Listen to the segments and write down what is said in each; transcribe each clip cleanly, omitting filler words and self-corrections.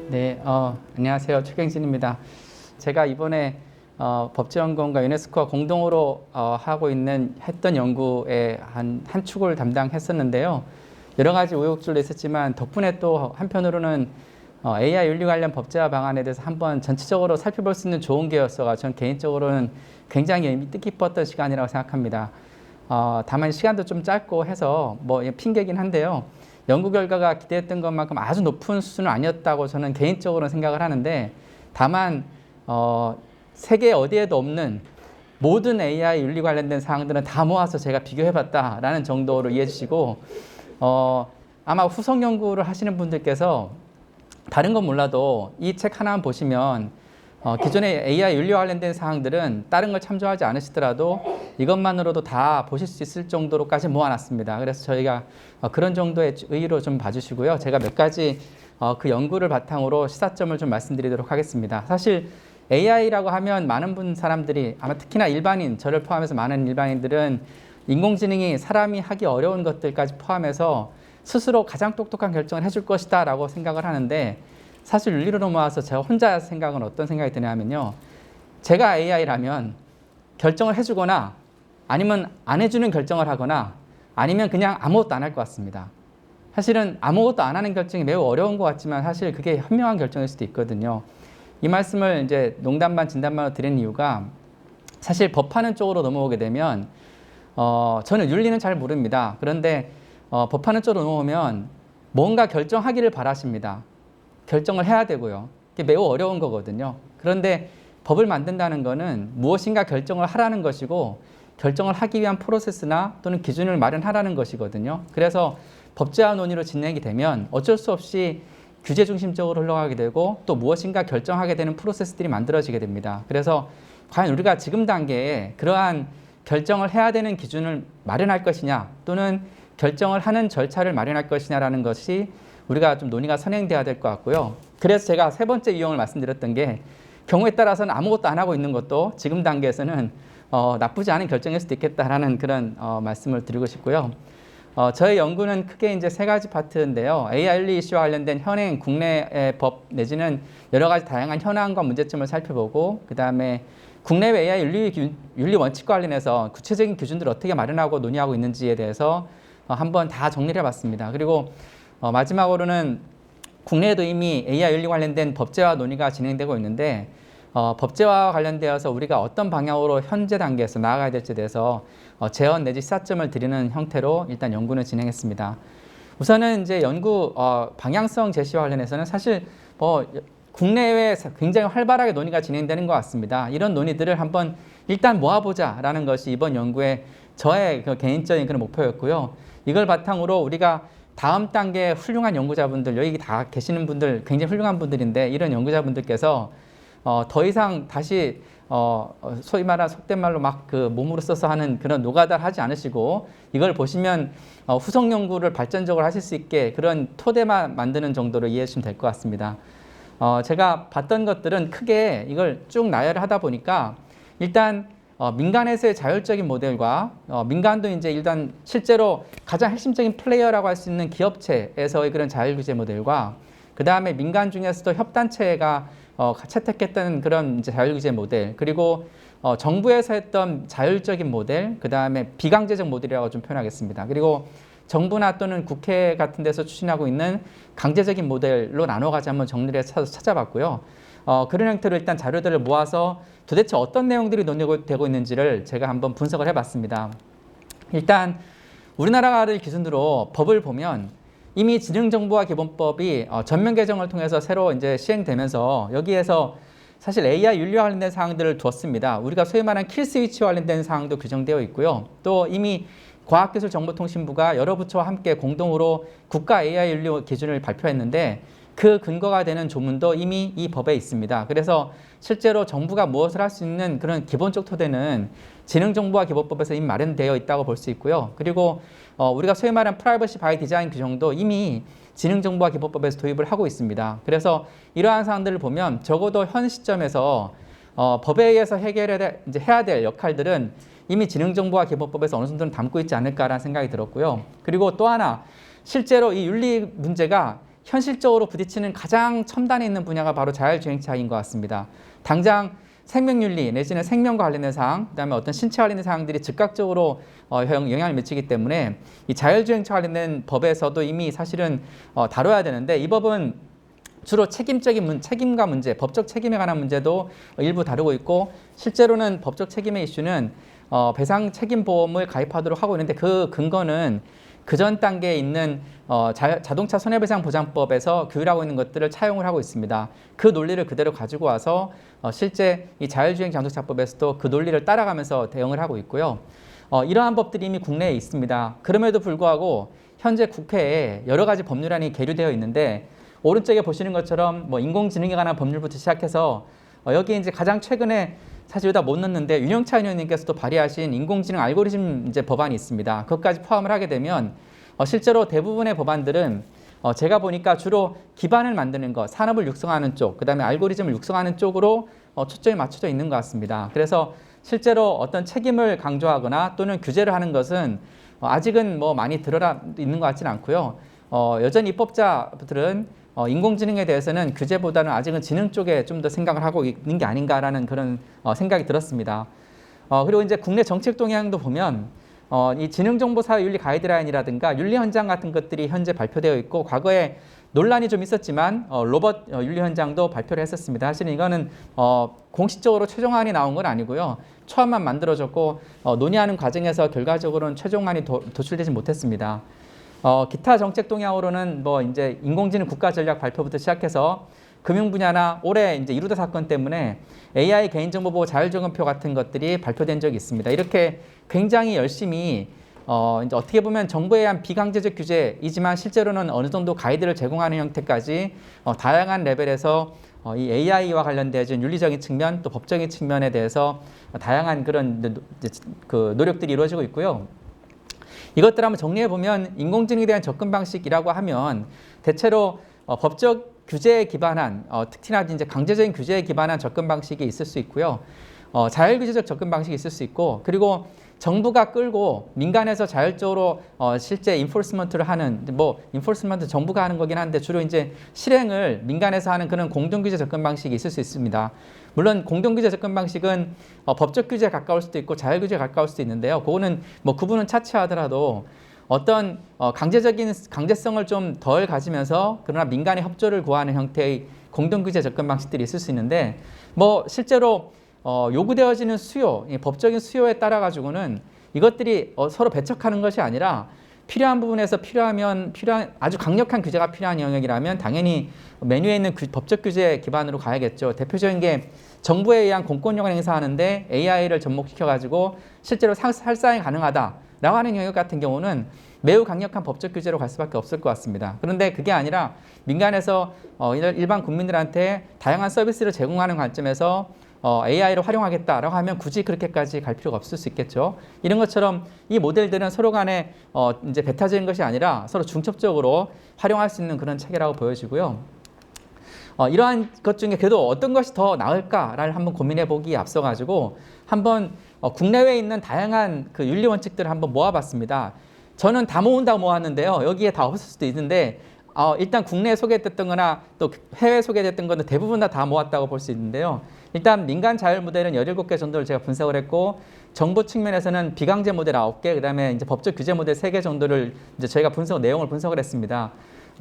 네, 안녕하세요. 최경진입니다. 제가 이번에 법제연구원과 유네스코가 공동으로 했던 연구의 한 축을 담당했었는데요. 여러 가지 우여곡절도 있었지만 덕분에 또 한편으로는 AI 윤리 관련 법제화 방안에 대해서 한번 전체적으로 살펴볼 수 있는 좋은 기회였어가 전 개인적으로는 굉장히 뜻깊었던 시간이라고 생각합니다. 다만 시간도 좀 짧고 해서 뭐 핑계긴 한데요. 연구 결과가 기대했던 것만큼 아주 높은 수준은 아니었다고 저는 개인적으로 생각을 하는데, 다만 세계 어디에도 없는 모든 AI 윤리 관련된 사항들은 다 모아서 제가 비교해봤다라는 정도로 이해해 주시고, 아마 후속 연구를 하시는 분들께서 다른 건 몰라도 이 책 하나만 보시면 기존의 AI 윤리 관련된 사항들은 다른 걸 참조하지 않으시더라도 이것만으로도 다 보실 수 있을 정도로까지 모아놨습니다. 그래서 저희가 그런 정도의 의의로 좀 봐주시고요. 제가 몇 가지 그 연구를 바탕으로 시사점을 좀 말씀드리도록 하겠습니다. 사실 AI라고 하면 많은 사람들이, 아마 특히나 일반인, 저를 포함해서 많은 일반인들은 인공지능이 사람이 하기 어려운 것들까지 포함해서 스스로 가장 똑똑한 결정을 해줄 것이다 라고 생각을 하는데, 사실 윤리로 모아서 제가 혼자 생각은 어떤 생각이 드냐면요, 제가 AI라면 결정을 해주거나 아니면 안 해주는 결정을 하거나 아니면 그냥 아무것도 안 할 것 같습니다. 사실은 아무것도 안 하는 결정이 매우 어려운 것 같지만 사실 그게 현명한 결정일 수도 있거든요. 이 말씀을 이제 농담 반 진담 반으로 드리는 이유가, 사실 법하는 쪽으로 넘어오게 되면 저는 윤리는 잘 모릅니다. 그런데 법하는 쪽으로 넘어오면 뭔가 결정하기를 바라십니다. 결정을 해야 되고요. 그게 매우 어려운 거거든요. 그런데 법을 만든다는 거는 무엇인가 결정을 하라는 것이고, 결정을 하기 위한 프로세스나 또는 기준을 마련하라는 것이거든요. 그래서 법제화 논의로 진행이 되면 어쩔 수 없이 규제 중심적으로 흘러가게 되고, 또 무엇인가 결정하게 되는 프로세스들이 만들어지게 됩니다. 그래서 과연 우리가 지금 단계에 그러한 결정을 해야 되는 기준을 마련할 것이냐, 또는 결정을 하는 절차를 마련할 것이냐라는 것이 우리가 좀 논의가 선행돼야 될 것 같고요. 그래서 제가 세 번째 유형을 말씀드렸던 게, 경우에 따라서는 아무것도 안 하고 있는 것도 지금 단계에서는 나쁘지 않은 결정일 수도 있겠다라는 그런 말씀을 드리고 싶고요. 저의 연구는 크게 이제 세 가지 파트인데요. AI 윤리 이슈와 관련된 현행 국내의 법 내지는 여러 가지 다양한 현황과 문제점을 살펴보고, 그 다음에 국내외 AI 윤리 원칙과 관련해서 구체적인 기준들을 어떻게 마련하고 논의하고 있는지에 대해서 한번 다 정리를 해봤습니다. 그리고 마지막으로는 국내에도 이미 AI 윤리 관련된 법제화 논의가 진행되고 있는데, 법제화와 관련되어서 우리가 어떤 방향으로 현재 단계에서 나아가야 될지에 대해서 제언 내지 시사점을 드리는 형태로 일단 연구는 진행했습니다. 우선은 이제 연구 방향성 제시와 관련해서는 사실 국내외에 굉장히 활발하게 논의가 진행되는 것 같습니다. 이런 논의들을 한번 일단 모아보자라는 것이 이번 연구의 저의 그 개인적인 그런 목표였고요. 이걸 바탕으로 우리가 다음 단계 훌륭한 연구자분들, 여기 다 계시는 분들 굉장히 훌륭한 분들인데, 이런 연구자분들께서 더 이상 다시 소위 말하는 속된 말로 막 그 몸으로 써서 하는 그런 노가다를 하지 않으시고, 이걸 보시면 후속 연구를 발전적으로 하실 수 있게 그런 토대만 만드는 정도로 이해해 주시면 될 것 같습니다. 제가 봤던 것들은 크게 이걸 쭉 나열을 하다 보니까, 일단 민간에서의 자율적인 모델과 민간도 이제 일단 실제로 가장 핵심적인 플레이어라고 할 수 있는 기업체에서의 그런 자율규제 모델과, 그 다음에 민간 중에서도 협단체가 채택했던 그런 이제 자율규제 모델, 그리고 정부에서 했던 자율적인 모델, 그 다음에 비강제적 모델이라고 좀 표현하겠습니다. 그리고 정부나 또는 국회 같은 데서 추진하고 있는 강제적인 모델로 나눠가지고 한번 정리를 해서 찾아봤고요. 그런 형태로 일단 자료들을 모아서 도대체 어떤 내용들이 논의되고 있는지를 제가 한번 분석을 해봤습니다. 일단 우리나라를 기준으로 법을 보면 이미 지능정보화기본법이 전면 개정을 통해서 새로 이제 시행되면서 여기에서 사실 AI 윤리와 관련된 사항들을 두었습니다. 우리가 소위 말하는 킬스위치와 관련된 사항도 규정되어 있고요. 또 이미 과학기술정보통신부가 여러 부처와 함께 공동으로 국가 AI 윤리 기준을 발표했는데, 그 근거가 되는 조문도 이미 이 법에 있습니다. 그래서 실제로 정부가 무엇을 할 수 있는 그런 기본적 토대는 지능정보화기본법에서 이미 마련되어 있다고 볼 수 있고요. 그리고 우리가 소위 말하는 프라이버시 바이 디자인 규정도 이미 지능정보화기본법에서 도입을 하고 있습니다. 그래서 이러한 사항들을 보면 적어도 현 시점에서 법에 의해서 해야 될 역할들은 이미 지능정보화기본법에서 어느 정도는 담고 있지 않을까라는 생각이 들었고요. 그리고 또 하나, 실제로 이 윤리 문제가 현실적으로 부딪히는 가장 첨단에 있는 분야가 바로 자율주행차인 것 같습니다. 당장 생명윤리 내지는 생명과 관련된 사항, 그다음에 어떤 신체 관련된 사항들이 즉각적으로 영향을 미치기 때문에 이 자율주행차 관련된 법에서도 이미 사실은 다뤄야 되는데, 이 법은 주로 책임과 문제, 법적 책임에 관한 문제도 일부 다루고 있고, 실제로는 법적 책임의 이슈는 배상 책임 보험을 가입하도록 하고 있는데, 그 근거는 그전 단계에 있는 자동차 손해배상보장법에서 규율하고 있는 것들을 차용을 하고 있습니다. 그 논리를 그대로 가지고 와서 실제 이 자율주행 자동차법에서도 그 논리를 따라가면서 대응을 하고 있고요. 이러한 법들이 이미 국내에 있습니다. 그럼에도 불구하고 현재 국회에 여러 가지 법률안이 계류되어 있는데, 오른쪽에 보시는 것처럼 뭐 인공지능에 관한 법률부터 시작해서 여기 이제 가장 최근에 사실 여기다 못 넣는데 윤영차 의원님께서도 발의하신 인공지능 알고리즘 이제 법안이 있습니다. 그것까지 포함을 하게 되면 실제로 대부분의 법안들은 제가 보니까 주로 기반을 만드는 것, 산업을 육성하는 쪽, 그다음에 알고리즘을 육성하는 쪽으로 초점이 맞춰져 있는 것 같습니다. 그래서 실제로 어떤 책임을 강조하거나 또는 규제를 하는 것은 아직은 뭐 많이 드러나 있는 것 같지는 않고요. 여전히 입법자들은 인공지능에 대해서는 규제보다는 아직은 지능 쪽에 좀 더 생각을 하고 있는 게 아닌가라는 그런 생각이 들었습니다. 그리고 이제 국내 정책 동향도 보면 이 지능정보사회윤리 가이드라인이라든가 윤리 현장 같은 것들이 현재 발표되어 있고, 과거에 논란이 좀 있었지만 로봇 윤리 현장도 발표를 했었습니다. 사실은 이거는 공식적으로 최종안이 나온 건 아니고요. 초안만 만들어졌고 논의하는 과정에서 결과적으로는 최종안이 도출되지 못했습니다. 기타 정책 동향으로는 뭐 이제 인공지능 국가 전략 발표부터 시작해서 금융 분야나 올해 이제 이루다 사건 때문에 AI 개인정보보호 자율적응표 같은 것들이 발표된 적이 있습니다. 이렇게 굉장히 열심히 이제 어떻게 보면 정부에 의한 비강제적 규제이지만 실제로는 어느 정도 가이드를 제공하는 형태까지 다양한 레벨에서 이 AI와 관련된 윤리적인 측면 또 법적인 측면에 대해서 다양한 그런 그 노력들이 이루어지고 있고요. 이것들 한번 정리해 보면 인공지능에 대한 접근 방식이라고 하면 대체로 법적 규제에 기반한 특히나 이제 강제적인 규제에 기반한 접근 방식이 있을 수 있고요. 자율규제적 접근 방식이 있을 수 있고, 그리고 정부가 끌고 민간에서 자율적으로 실제 인포스먼트를 하는, 뭐 인포스먼트 정부가 하는 거긴 한데 주로 이제 실행을 민간에서 하는 그런 공동규제 접근 방식이 있을 수 있습니다. 물론 공동규제 접근 방식은 법적 규제에 가까울 수도 있고 자율규제에 가까울 수도 있는데요. 그거는 뭐 구분은 차치하더라도 어떤 강제성을 좀 덜 가지면서 그러나 민간의 협조를 구하는 형태의 공동규제 접근 방식들이 있을 수 있는데, 뭐 실제로 요구되어지는 수요, 법적인 수요에 따라 가지고는 이것들이 서로 배척하는 것이 아니라 필요한 부분에서 필요한 아주 강력한 규제가 필요한 영역이라면 당연히 메뉴에 있는 법적 규제 기반으로 가야겠죠. 대표적인 게 정부에 의한 공권력을 행사하는데 AI를 접목시켜 가지고 실제로 살상이 가능하다라고 하는 영역 같은 경우는 매우 강력한 법적 규제로 갈 수밖에 없을 것 같습니다. 그런데 그게 아니라 민간에서 일반 국민들한테 다양한 서비스를 제공하는 관점에서 AI를 활용하겠다라고 하면 굳이 그렇게까지 갈 필요가 없을 수 있겠죠. 이런 것처럼 이 모델들은 서로 간에 이제 배타적인 것이 아니라 서로 중첩적으로 활용할 수 있는 그런 체계라고 보여지고요. 이러한 것 중에 그래도 어떤 것이 더 나을까를 한번 고민해 보기에 앞서 가지고 한번 국내외에 있는 다양한 그 윤리 원칙들을 한번 모아봤습니다. 저는 다 모은다고 모았는데요. 여기에 다 없을 수도 있는데 일단 국내에 소개됐던 거나 또 해외에 소개됐던 거는 대부분 다 모았다고 볼 수 있는데요. 일단 민간 자율 모델은 17개 정도를 제가 분석을 했고, 정부 측면에서는 비강제 모델 9개, 그다음에 이제 법적 규제 모델 3개 정도를 이제 저희가 내용을 분석을 했습니다.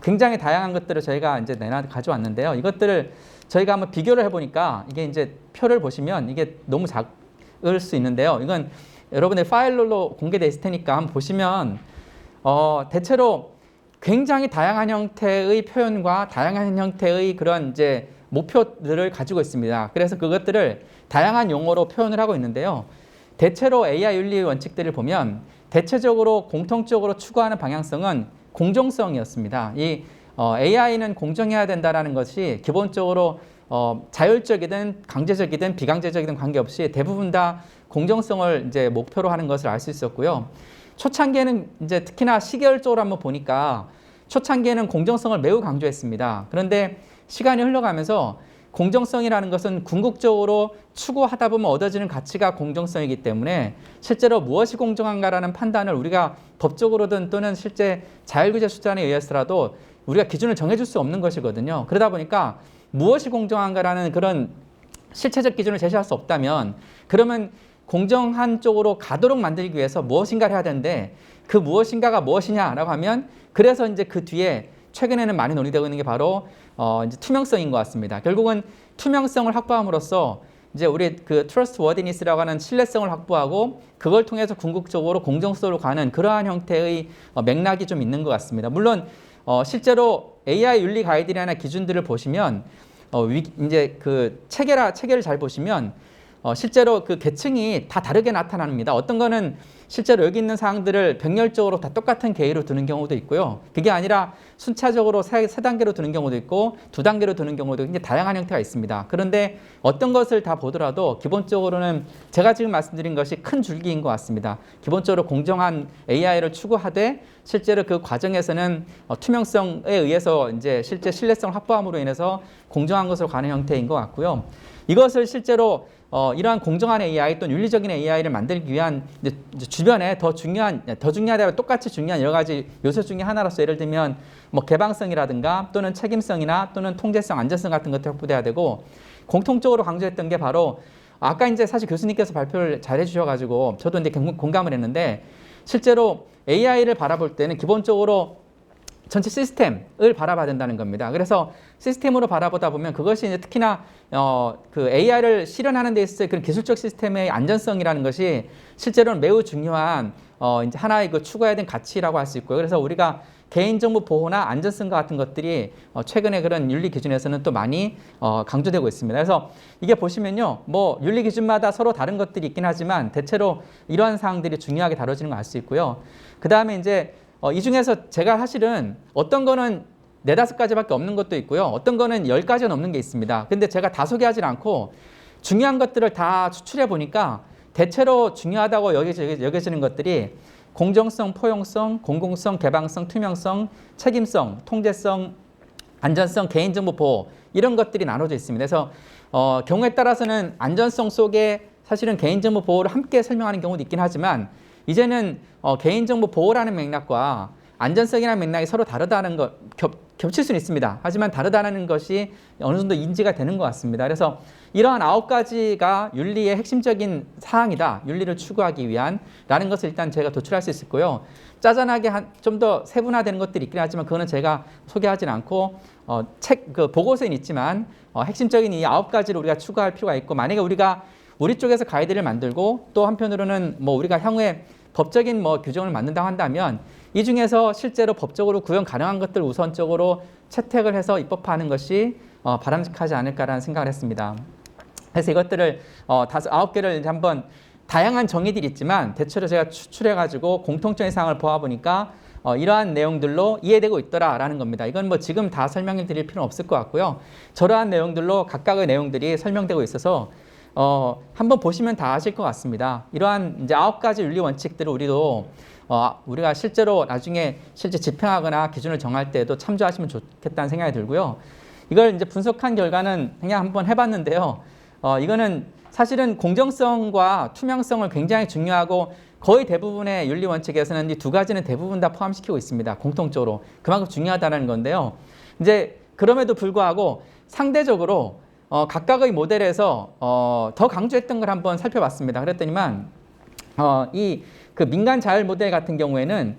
굉장히 다양한 것들을 저희가 이제 가져왔는데요. 이것들을 저희가 한번 비교를 해보니까 이게 이제 표를 보시면 이게 너무 작을 수 있는데요. 이건 여러분의 파일로 공개되어 있을 테니까 한번 보시면 대체로 굉장히 다양한 형태의 표현과 다양한 형태의 그런 이제 목표들을 가지고 있습니다. 그래서 그것들을 다양한 용어로 표현을 하고 있는데요. 대체로 AI 윤리 원칙들을 보면 대체적으로 공통적으로 추구하는 방향성은 공정성이었습니다. 이 AI는 공정해야 된다라는 것이 기본적으로 자율적이든 강제적이든 비강제적이든 관계없이 대부분 다 공정성을 이제 목표로 하는 것을 알 수 있었고요. 초창기에는 이제 특히나 시계열적으로 한번 보니까 초창기에는 공정성을 매우 강조했습니다. 그런데 시간이 흘러가면서 공정성이라는 것은 궁극적으로 추구하다 보면 얻어지는 가치가 공정성이기 때문에 실제로 무엇이 공정한가라는 판단을 우리가 법적으로든 또는 실제 자율규제 수단에 의해서라도 우리가 기준을 정해줄 수 없는 것이거든요. 그러다 보니까 무엇이 공정한가라는 그런 실체적 기준을 제시할 수 없다면 그러면 공정한 쪽으로 가도록 만들기 위해서 무엇인가를 해야 되는데 그 무엇인가가 무엇이냐라고 하면 그래서 이제 그 뒤에 최근에는 많이 논의되고 있는 게 바로 이제 투명성인 것 같습니다. 결국은 투명성을 확보함으로써 이제 우리 그 trustworthiness라고 하는 신뢰성을 확보하고 그걸 통해서 궁극적으로 공정성으로 가는 그러한 형태의 맥락이 좀 있는 것 같습니다. 물론 실제로 AI 윤리 가이드라이나 기준들을 보시면 이제 그 체계를 잘 보시면 실제로 그 계층이 다 다르게 나타납니다. 어떤 거는 실제로 여기 있는 사항들을 병렬적으로 다 똑같은 계율로 두는 경우도 있고요. 그게 아니라 순차적으로 세 단계로 두는 경우도 있고 두 단계로 두는 경우도 굉장히 다양한 형태가 있습니다. 그런데 어떤 것을 다 보더라도 기본적으로는 제가 지금 말씀드린 것이 큰 줄기인 것 같습니다. 기본적으로 공정한 AI를 추구하되 실제로 그 과정에서는 투명성에 의해서 이제 실제 신뢰성 확보함으로 인해서 공정한 것으로 가는 형태인 것 같고요. 이것을 실제로 이러한 공정한 AI 또는 윤리적인 AI를 만들기 위한 이제 주변에 더 중요하다 똑같이 중요한 여러 가지 요소 중에 하나로서 예를 들면 뭐 개방성이라든가 또는 책임성이나 또는 통제성, 안전성 같은 것도 확보돼야 되고 공통적으로 강조했던 게 바로 아까 이제 사실 교수님께서 발표를 잘 해주셔가지고 저도 이제 공감을 했는데 실제로 AI를 바라볼 때는 기본적으로 전체 시스템을 바라봐야 된다는 겁니다. 그래서 시스템으로 바라보다 보면 그것이 이제 특히나 그 AI를 실현하는 데 있어서 그런 기술적 시스템의 안전성이라는 것이 실제로는 매우 중요한 이제 하나의 그 추구해야 되는 가치라고 할 수 있고요. 그래서 우리가 개인정보 보호나 안전성과 같은 것들이 최근에 그런 윤리 기준에서는 또 많이 강조되고 있습니다. 그래서 이게 보시면요, 뭐 윤리 기준마다 서로 다른 것들이 있긴 하지만 대체로 이러한 사항들이 중요하게 다뤄지는 걸 알 수 있고요. 그 다음에 이제 이 중에서 제가 사실은 어떤 거는 4-5가지밖에 없는 것도 있고요. 어떤 거는 10가지가 넘는 게 있습니다. 근데 제가 다 소개하지 않고 중요한 것들을 다 추출해 보니까 대체로 중요하다고 여겨지는 것들이 공정성, 포용성, 공공성, 개방성, 투명성, 책임성, 통제성, 안전성, 개인정보 보호 이런 것들이 나눠져 있습니다. 그래서 경우에 따라서는 안전성 속에 사실은 개인정보 보호를 함께 설명하는 경우도 있긴 하지만 이제는 개인정보 보호라는 맥락과 안전성이라는 맥락이 서로 다르다는 것, 겹칠 수는 있습니다. 하지만 다르다는 것이 어느 정도 인지가 되는 것 같습니다. 그래서 이러한 9가지가 윤리의 핵심적인 사항이다. 윤리를 추구하기 위한 라는 것을 일단 제가 도출할 수 있고요. 짜잔하게 좀 더 세분화되는 것들이 있긴 하지만 그거는 제가 소개하진 않고 그 보고서에는 있지만 핵심적인 이 9가지를 우리가 추구할 필요가 있고 만약에 우리가 우리 쪽에서 가이드를 만들고 또 한편으로는 뭐 우리가 향후에 법적인 뭐 규정을 만든다고 한다면 이 중에서 실제로 법적으로 구현 가능한 것들 우선적으로 채택을 해서 입법화하는 것이 바람직하지 않을까라는 생각을 했습니다. 그래서 이것들을 9개를 한번 다양한 정의들이 있지만 대체로 제가 추출해가지고 공통적인 사항을 보아보니까 이러한 내용들로 이해되고 있더라라는 겁니다. 이건 뭐 지금 다 설명을 드릴 필요는 없을 것 같고요. 저러한 내용들로 각각의 내용들이 설명되고 있어서 한번 보시면 다 아실 것 같습니다. 이러한 이제 9가지 윤리 원칙들을 우리가 실제로 나중에 실제 집행하거나 기준을 정할 때도 참조하시면 좋겠다는 생각이 들고요. 이걸 이제 분석한 결과는 그냥 한번 해봤는데요. 이거는 사실은 공정성과 투명성을 굉장히 중요하고 거의 대부분의 윤리 원칙에서는 이 2가지는 대부분 다 포함시키고 있습니다. 공통적으로 그만큼 중요하다는 건데요. 이제 그럼에도 불구하고 상대적으로 각각의 모델에서 더 강조했던 걸 한번 살펴봤습니다. 그랬더니만 그 민간 자율 모델 같은 경우에는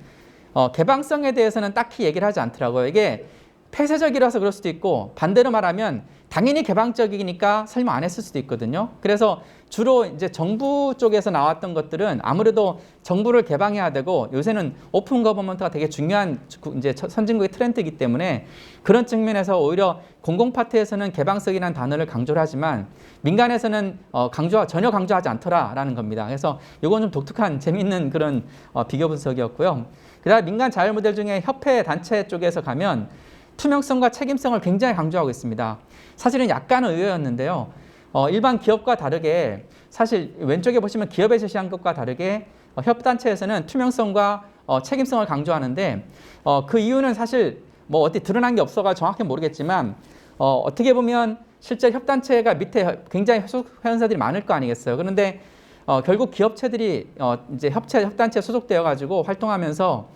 개방성에 대해서는 딱히 얘기를 하지 않더라고요. 이게 폐쇄적이라서 그럴 수도 있고 반대로 말하면 당연히 개방적이니까 설명 안 했을 수도 있거든요. 그래서 주로 이제 정부 쪽에서 나왔던 것들은 아무래도 정부를 개방해야 되고 요새는 오픈 거버먼트가 되게 중요한 이제 선진국의 트렌드이기 때문에 그런 측면에서 오히려 공공 파트에서는 개방성이라는 단어를 강조를 하지만 민간에서는 전혀 강조하지 않더라라는 겁니다. 그래서 이건 좀 독특한 재미있는 그런 비교 분석이었고요. 그다음 민간 자율 모델 중에 협회 단체 쪽에서 가면 투명성과 책임성을 굉장히 강조하고 있습니다. 사실은 약간은 의외였는데요. 일반 기업과 다르게 사실 왼쪽에 보시면 기업에 제시한 것과 다르게 협단체에서는 투명성과 책임성을 강조하는데 그 이유는 사실 뭐 어디 드러난 게 없어가 정확히 모르겠지만 어떻게 보면 실제 협단체가 밑에 굉장히 소속 회원사들이 많을 거 아니겠어요. 그런데 결국 기업체들이 이제 협단체에 소속되어 가지고 활동하면서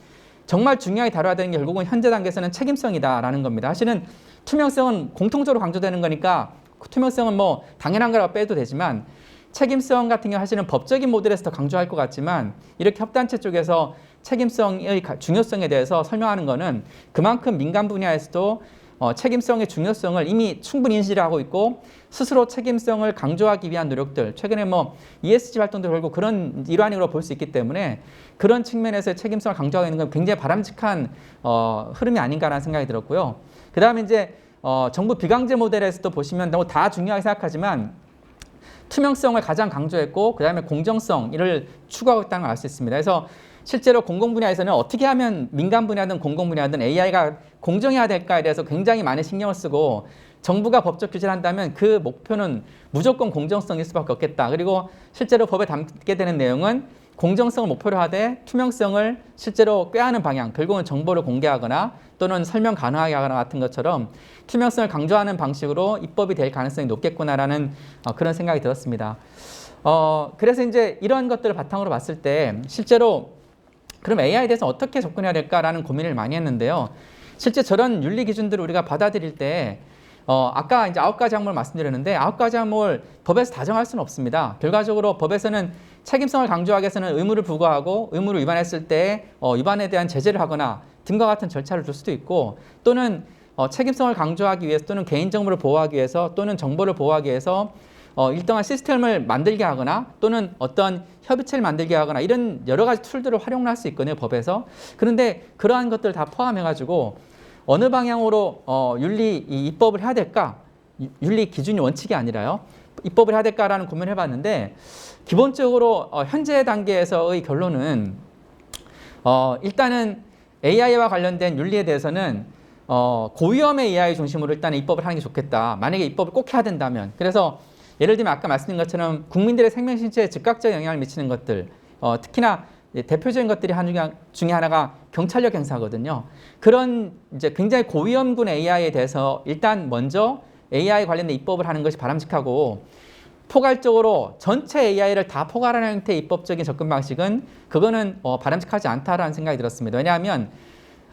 정말 중요하게 다뤄야 되는 게 결국은 현재 단계에서는 책임성이다라는 겁니다. 사실은 투명성은 공통적으로 강조되는 거니까 투명성은 뭐 당연한 거라고 빼도 되지만 책임성 같은 경우 사실은 법적인 모델에서 더 강조할 것 같지만 이렇게 협단체 쪽에서 책임성의 중요성에 대해서 설명하는 거는 그만큼 민간 분야에서도 책임성의 중요성을 이미 충분히 인지를 하고 있고 스스로 책임성을 강조하기 위한 노력들, 최근에 뭐 ESG 활동도 결국 그런 일환으로 볼 수 있기 때문에 그런 측면에서의 책임성을 강조하고 있는 건 굉장히 바람직한 흐름이 아닌가라는 생각이 들었고요. 그 다음에 이제 정부 비강제 모델에서도 보시면 너무 다 중요하게 생각하지만 투명성을 가장 강조했고 그 다음에 공정성을 추구하고 있다는 걸 알 수 있습니다. 그래서 실제로 공공 분야에서는 어떻게 하면 민간 분야든 공공 분야든 AI가 공정해야 될까에 대해서 굉장히 많은 신경을 쓰고 정부가 법적 규제를 한다면 그 목표는 무조건 공정성일 수밖에 없겠다. 그리고 실제로 법에 담게 되는 내용은 공정성을 목표로 하되 투명성을 실제로 꾀하는 방향, 결국은 정보를 공개하거나 또는 설명 가능하게 하거나 같은 것처럼 투명성을 강조하는 방식으로 입법이 될 가능성이 높겠구나라는 그런 생각이 들었습니다. 그래서 이제 이런 것들을 바탕으로 봤을 때 실제로 그럼 AI에 대해서 어떻게 접근해야 될까라는 고민을 많이 했는데요. 실제 저런 윤리 기준들을 우리가 받아들일 때 아까 이제 9가지 항목을 말씀드렸는데 9가지 항목을 법에서 다 정할 수는 없습니다. 결과적으로 법에서는 책임성을 강조하기 위해서는 의무를 부과하고 의무를 위반했을 때 위반에 대한 제재를 하거나 등과 같은 절차를 둘 수도 있고 또는 책임성을 강조하기 위해서 또는 개인정보를 보호하기 위해서 또는 정보를 보호하기 위해서 일정한 시스템을 만들게 하거나 또는 어떤 협의체를 만들게 하거나 이런 여러 가지 툴들을 활용할 수 있거든요, 법에서. 그런데 그러한 것들을 다 포함해가지고 어느 방향으로 입법을 해야 될까? 윤리 기준이 원칙이 아니라요. 입법을 해야 될까라는 고민을 해봤는데 기본적으로 현재 단계에서의 결론은 일단은 AI와 관련된 윤리에 대해서는 고위험의 AI 중심으로 일단 입법을 하는 게 좋겠다. 만약에 입법을 꼭 해야 된다면. 그래서 예를 들면 아까 말씀드린 것처럼 국민들의 생명 신체에 즉각적 영향을 미치는 것들, 특히나 대표적인 것들이 중에 하나가 경찰력 행사거든요. 그런 이제 굉장히 고위험군 AI에 대해서 일단 먼저 AI 관련된 입법을 하는 것이 바람직하고 포괄적으로 전체 AI를 다 포괄하는 형태의 입법적인 접근 방식은 그거는 바람직하지 않다라는 생각이 들었습니다. 왜냐하면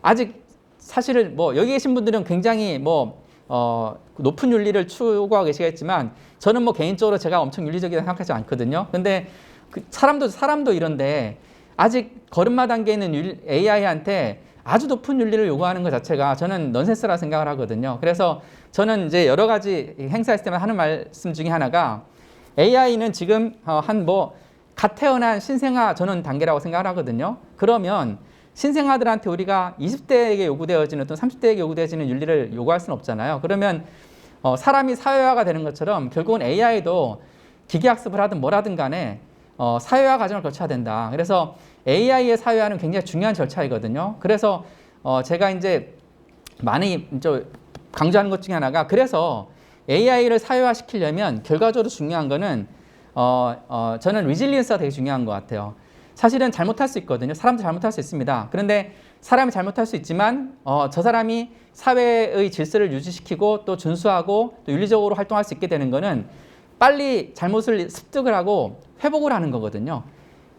아직 사실은 뭐 여기 계신 분들은 굉장히 높은 윤리를 추구하고 계시겠지만 저는 뭐 개인적으로 제가 엄청 윤리적이라고 생각하지 않거든요. 근데 사람도 이런데 아직 걸음마 단계에 있는 AI한테 아주 높은 윤리를 요구하는 것 자체가 저는 넌센스라 생각을 하거든요. 그래서 저는 이제 여러 가지 행사했을 때만 하는 말씀 중에 하나가 AI는 지금 갓 태어난 신생아 저는 단계라고 생각을 하거든요. 그러면 신생아들한테 우리가 20대에게 요구되어지는 또는 30대에게 요구되어지는 윤리를 요구할 수는 없잖아요. 그러면 사람이 사회화가 되는 것처럼 결국은 AI도 기계학습을 하든 뭐라든 간에 사회화 과정을 거쳐야 된다. 그래서 AI의 사회화는 굉장히 중요한 절차이거든요. 그래서 제가 이제 많이 강조하는 것 중에 하나가 그래서 AI를 사회화시키려면 결과적으로 중요한 거는 저는 리질리언스가 되게 중요한 것 같아요. 사실은 잘못할 수 있거든요. 사람도 잘못할 수 있습니다. 그런데 사람이 잘못할 수 있지만 저 사람이 사회의 질서를 유지시키고 또 준수하고 또 윤리적으로 활동할 수 있게 되는 거는 빨리 잘못을 습득을 하고 회복을 하는 거거든요.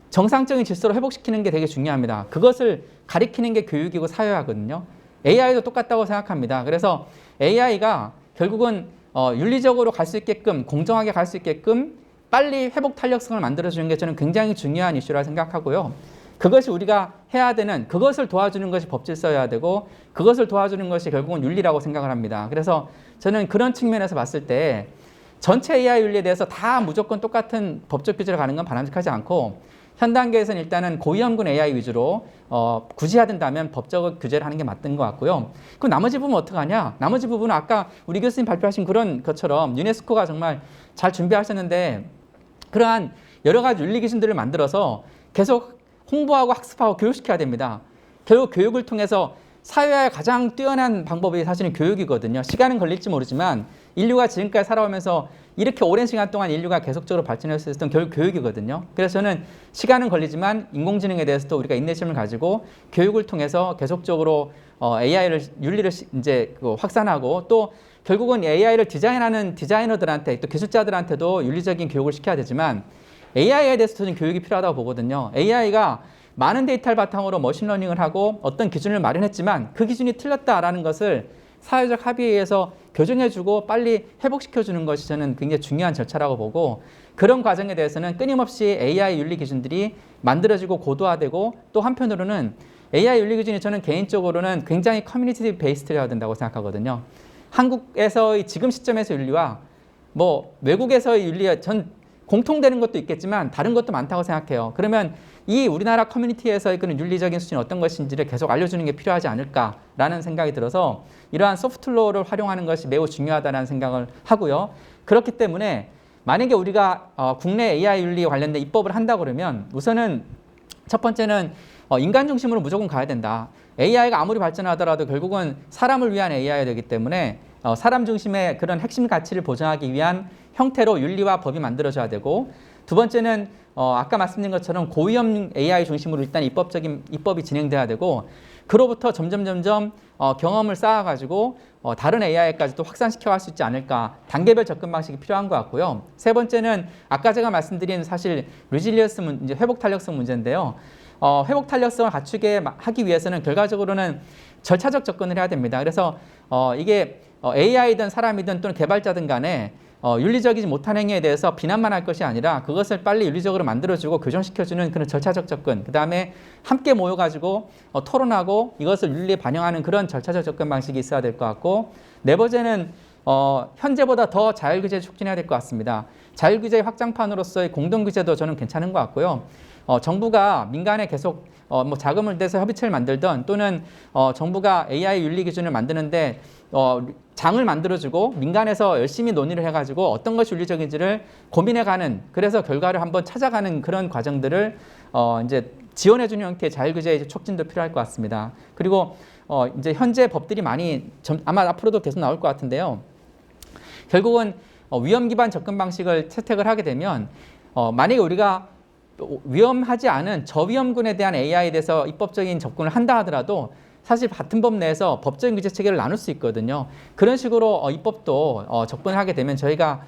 정상적인 질서로 회복시키는 게 되게 중요합니다. 그것을 가리키는 게 교육이고 사회화거든요. AI도 똑같다고 생각합니다. 그래서 AI가 결국은 윤리적으로 갈 수 있게끔 공정하게 갈 수 있게끔 빨리 회복 탄력성을 만들어주는 게 저는 굉장히 중요한 이슈라 생각하고요. 그것이 우리가 해야 되는 그것을 도와주는 것이 법질서여야 되고 그것을 도와주는 것이 결국은 윤리라고 생각을 합니다. 그래서 저는 그런 측면에서 봤을 때 전체 AI 윤리에 대해서 다 무조건 똑같은 법적 규제를 가는 건 바람직하지 않고 현 단계에서는 일단은 고위험군 AI 위주로 굳이 해야 된다면 법적 규제를 하는 게 맞는 것 같고요. 그럼 나머지 부분은 어떡하냐? 나머지 부분은 아까 우리 교수님 발표하신 그런 것처럼 유네스코가 정말 잘 준비하셨는데 그러한 여러 가지 윤리 기준들을 만들어서 계속 홍보하고 학습하고 교육시켜야 됩니다. 결국 교육을 통해서 사회화의 가장 뛰어난 방법이 사실은 교육이거든요. 시간은 걸릴지 모르지만 인류가 지금까지 살아오면서 이렇게 오랜 시간 동안 인류가 계속적으로 발전할 수 있었던 결국 교육이거든요. 그래서 저는 시간은 걸리지만 인공지능에 대해서도 우리가 인내심을 가지고 교육을 통해서 계속적으로 AI를 윤리를 이제 확산하고 또 결국은 AI를 디자인하는 디자이너들한테 또 기술자들한테도 윤리적인 교육을 시켜야 되지만 AI에 대해서도 교육이 필요하다고 보거든요. AI가 많은 데이터를 바탕으로 머신러닝을 하고 어떤 기준을 마련했지만 그 기준이 틀렸다라는 것을 사회적 합의에 의해서 교정해주고 빨리 회복시켜주는 것이 저는 굉장히 중요한 절차라고 보고 그런 과정에 대해서는 끊임없이 AI 윤리 기준들이 만들어지고 고도화되고 또 한편으로는 AI 윤리 기준이 저는 개인적으로는 굉장히 커뮤니티 베이스드여야 된다고 생각하거든요. 한국에서의 지금 시점에서 윤리와 뭐 외국에서의 윤리와 전 공통되는 것도 있겠지만 다른 것도 많다고 생각해요. 그러면 이 우리나라 커뮤니티에서의 그런 윤리적인 수준이 어떤 것인지를 계속 알려주는 게 필요하지 않을까라는 생각이 들어서 이러한 소프트로를 활용하는 것이 매우 중요하다는 생각을 하고요. 그렇기 때문에 만약에 우리가 국내 AI 윤리 관련된 입법을 한다 그러면 우선은 첫 번째는 인간 중심으로 무조건 가야 된다. AI가 아무리 발전하더라도 결국은 사람을 위한 AI가 되기 때문에 사람 중심의 그런 핵심 가치를 보장하기 위한 형태로 윤리와 법이 만들어져야 되고 두 번째는 아까 말씀드린 것처럼 고위험 AI 중심으로 일단 입법이 진행돼야 되고 그로부터 점점 경험을 쌓아가지고 다른 AI까지도 확산시켜 갈 수 있지 않을까 단계별 접근 방식이 필요한 것 같고요. 세 번째는 아까 제가 말씀드린 사실 리질리언스 문제, 회복 탄력성 문제인데요. 회복 탄력성을 갖추게 하기 위해서는 결과적으로는 절차적 접근을 해야 됩니다. 그래서 이게 AI든 사람이든 또는 개발자든 간에 윤리적이지 못한 행위에 대해서 비난만 할 것이 아니라 그것을 빨리 윤리적으로 만들어주고 교정시켜주는 그런 절차적 접근, 그 다음에 함께 모여가지고 토론하고 이것을 윤리에 반영하는 그런 절차적 접근 방식이 있어야 될 것 같고 네 번째는 현재보다 더 자율규제를 촉진해야 될 것 같습니다. 자율규제 확장판으로서의 공동규제도 저는 괜찮은 것 같고요. 정부가 민간에 계속 뭐 자금을 대서 협의체를 만들던 또는 정부가 AI 윤리 기준을 만드는데 장을 만들어주고 민간에서 열심히 논의를 해가지고 어떤 것이 윤리적인지를 고민해가는 그래서 결과를 한번 찾아가는 그런 과정들을 이제 지원해주는 형태의 자율규제 촉진도 필요할 것 같습니다. 그리고 이제 현재 법들이 많이 아마 앞으로도 계속 나올 것 같은데요. 결국은 위험 기반 접근 방식을 채택을 하게 되면 만약에 우리가 위험하지 않은 저위험군에 대한 AI에 대해서 입법적인 접근을 한다 하더라도 사실 같은 법 내에서 법적인 규제 체계를 나눌 수 있거든요. 그런 식으로 입법도 접근을 하게 되면 저희가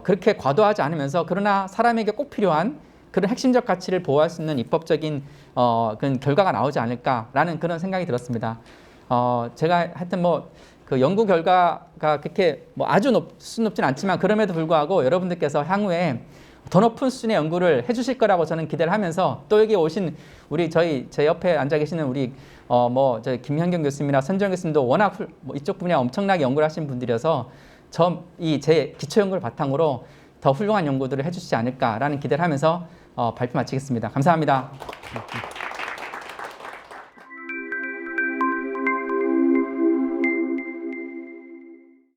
그렇게 과도하지 않으면서 그러나 사람에게 꼭 필요한 그런 핵심적 가치를 보호할 수 있는 입법적인 그런 결과가 나오지 않을까라는 그런 생각이 들었습니다. 제가 하여튼 그 연구 결과가 그렇게 아주 높진 않지만 그럼에도 불구하고 여러분들께서 향후에 더 높은 수준의 연구를 해주실 거라고 저는 기대를 하면서 또 여기 오신 제 옆에 앉아 계시는 우리 저희 김현경 교수님이나 선정 교수님도 워낙 이쪽 분야 엄청나게 연구를 하신 분들이어서 제 기초 연구를 바탕으로 더 훌륭한 연구들을 해주시지 않을까라는 기대를 하면서 발표 마치겠습니다. 감사합니다.